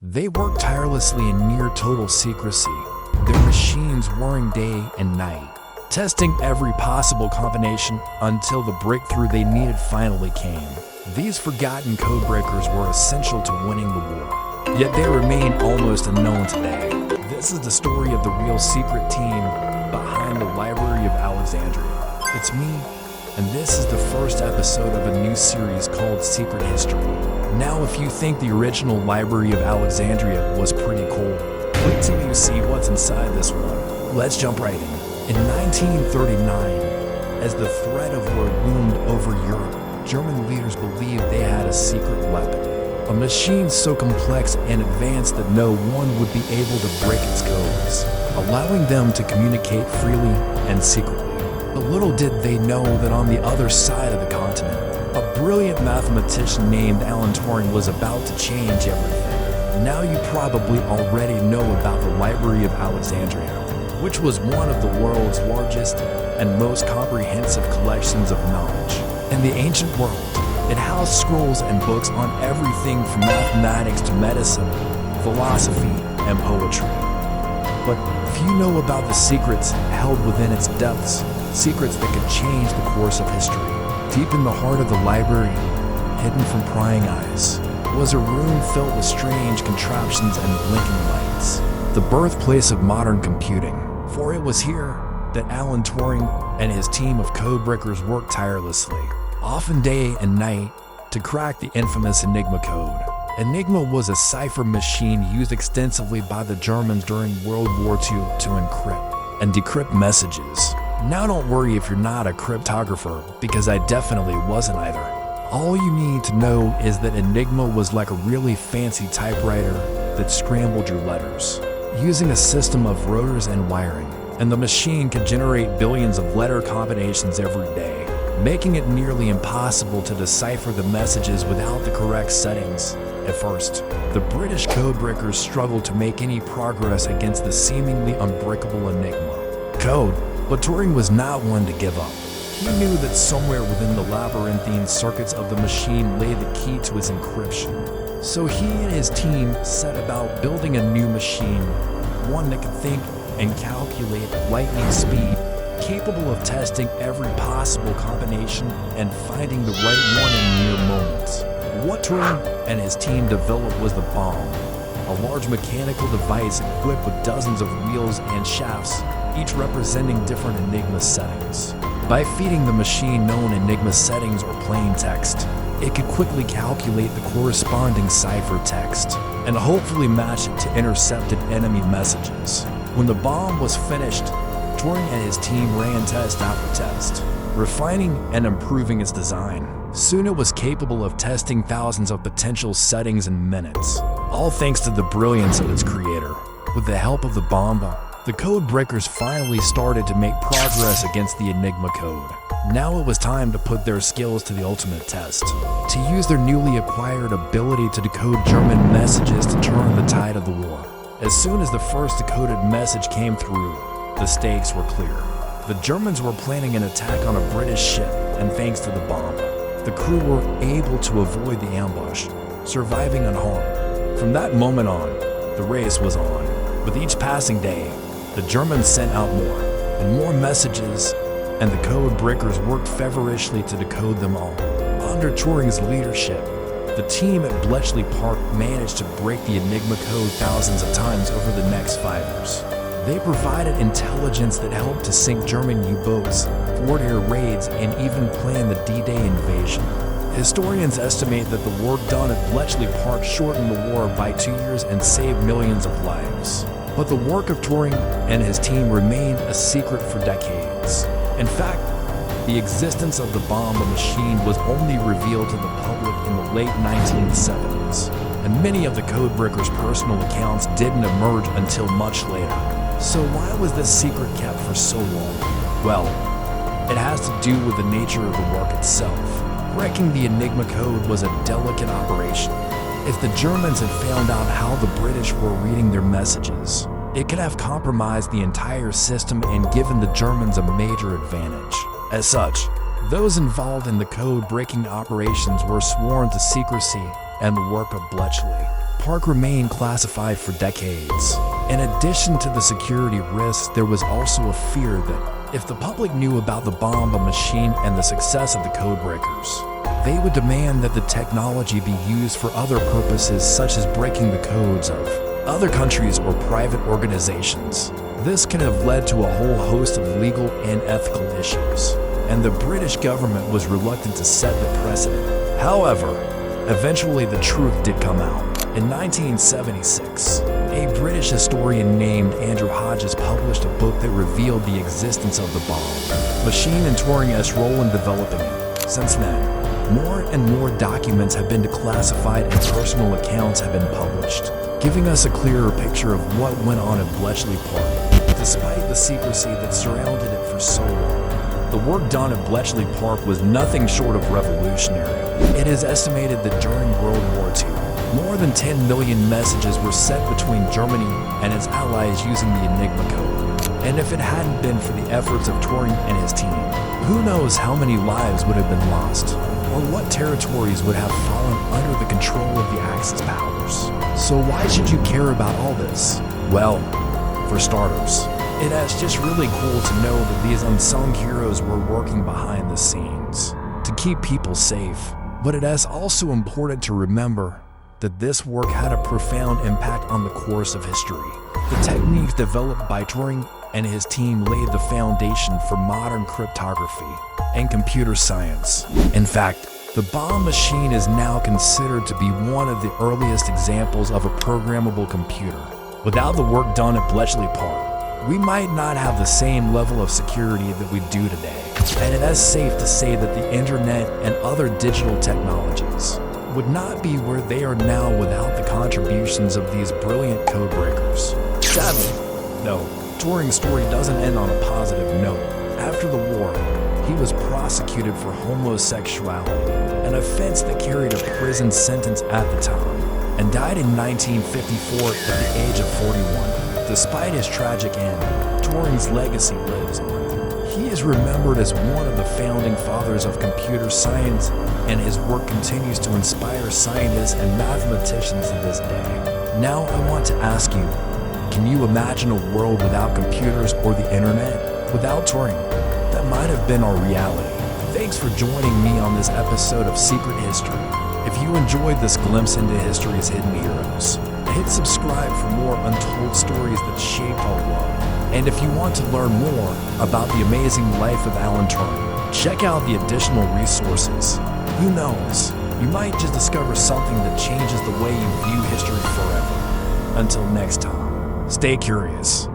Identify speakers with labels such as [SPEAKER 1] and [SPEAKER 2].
[SPEAKER 1] They worked tirelessly in near total secrecy, their machines whirring day and night, testing every possible combination until the breakthrough they needed finally came. These forgotten codebreakers were essential to winning the war, yet they remain almost unknown today. This is the story of the real secret team behind the Library of Alexandria. It's me, and this is the first episode of a new series called Secret History. Now, if you think the original Library of Alexandria was pretty cool, wait till you see what's inside this one. Let's jump right in. In 1939, as the threat of war loomed over Europe, German leaders believed they had a secret weapon, a machine so complex and advanced that no one would be able to break its codes, allowing them to communicate freely and secretly. But little did they know that on the other side of the continent, a brilliant mathematician named Alan Turing was about to change everything. Now you probably already know about the Library of Alexandria, which was one of the world's largest and most comprehensive collections of knowledge. In the ancient world, it housed scrolls and books on everything from mathematics to medicine, philosophy, and poetry. But few know about the secrets held within its depths, secrets that could change the course of history. Deep in the heart of the library, hidden from prying eyes, was a room filled with strange contraptions and blinking lights, the birthplace of modern computing. For it was here that Alan Turing and his team of codebreakers worked tirelessly, often day and night, to crack the infamous Enigma code. Enigma was a cipher machine used extensively by the Germans during World War II to encrypt and decrypt messages. Now don't worry if you're not a cryptographer, because I definitely wasn't either. All you need to know is that Enigma was like a really fancy typewriter that scrambled your letters, using a system of rotors and wiring, and the machine could generate billions of letter combinations every day, making it nearly impossible to decipher the messages without the correct settings. At first, the British codebreakers struggled to make any progress against the seemingly unbreakable Enigma code, but Turing was not one to give up. He knew that somewhere within the labyrinthine circuits of the machine lay the key to his encryption. So he and his team set about building a new machine, one that could think and calculate at lightning speed, capable of testing every possible combination and finding the right one in mere moments. What Turing and his team developed was the bomb, a large mechanical device equipped with dozens of wheels and shafts, each representing different Enigma settings. By feeding the machine known Enigma settings or plain text, it could quickly calculate the corresponding cipher text and hopefully match it to intercepted enemy messages. When the bomb was finished, Turing and his team ran test after test, refining and improving its design. Soon it was capable of testing thousands of potential settings in minutes, all thanks to the brilliance of its creator. With the help of the bomb, the codebreakers finally started to make progress against the Enigma code. Now it was time to put their skills to the ultimate test, to use their newly acquired ability to decode German messages to turn the tide of the war. As soon as the first decoded message came through, the stakes were clear. The Germans were planning an attack on a British ship, and thanks to the bomb, the crew were able to avoid the ambush, surviving unharmed. From that moment on, the race was on. With each passing day, the Germans sent out more and more messages, and the code breakers worked feverishly to decode them all. Under Turing's leadership, the team at Bletchley Park managed to break the Enigma code thousands of times over the next 5 years. They provided intelligence that helped to sink German U-boats, thwart air raids, and even plan the D-Day invasion. Historians estimate that the work done at Bletchley Park shortened the war by 2 years and saved millions of lives. But the work of Turing and his team remained a secret for decades. In fact, the existence of the bomb machine was only revealed to the public in the late 1970s, and many of the codebreakers' personal accounts didn't emerge until much later. So why was this secret kept for so long? Well, it has to do with the nature of the work itself. Breaking the Enigma code was a delicate operation. If the Germans had found out how the British were reading their messages, it could have compromised the entire system and given the Germans a major advantage. As such, those involved in the code-breaking operations were sworn to secrecy and the work of Bletchley park remained classified for decades. In addition to the security risks, there was also a fear that if the public knew about the bomb machine and the success of the codebreakers, they would demand that the technology be used for other purposes such as breaking the codes of other countries or private organizations. This could have led to a whole host of legal and ethical issues, and the British government was reluctant to set the precedent. However, eventually the truth did come out. In 1976, a British historian named Andrew Hodges published a book that revealed the existence of the bomb machine and Turing's role in developing it. Since then, more and more documents have been declassified and personal accounts have been published, giving us a clearer picture of what went on at Bletchley Park. Despite the secrecy that surrounded it for so long, the work done at Bletchley Park was nothing short of revolutionary. It is estimated that during World War II, more than 10 million messages were sent between Germany and its allies using the Enigma code. And if it hadn't been for the efforts of Turing and his team, who knows how many lives would have been lost, or what territories would have fallen under the control of the Axis powers. So why should you care about all this? Well, for starters, it is just really cool to know that these unsung heroes were working behind the scenes to keep people safe. But it is also important to remember that this work had a profound impact on the course of history. The techniques developed by Turing and his team laid the foundation for modern cryptography and computer science. In fact, the bomb machine is now considered to be one of the earliest examples of a programmable computer. Without the work done at Bletchley Park, we might not have the same level of security that we do today. And it is safe to say that the internet and other digital technologies would not be where they are now without the contributions of these brilliant codebreakers. Sadly, though, Turing's story doesn't end on a positive note. After the war, he was prosecuted for homosexuality, an offense that carried a prison sentence at the time, and died in 1954 at the age of 41. Despite his tragic end, Turing's legacy lives on. He is remembered as one of the founding fathers of computer science, and his work continues to inspire scientists and mathematicians to this day. Now I want to ask you, can you imagine a world without computers or the internet? Without Turing, that might have been our reality. Thanks for joining me on this episode of Secret History. If you enjoyed this glimpse into history's hidden heroes, hit subscribe for more untold stories that shaped our world. And if you want to learn more about the amazing life of Alan Turing, check out the additional resources. Who knows, you might just discover something that changes the way you view history forever. Until next time, stay curious.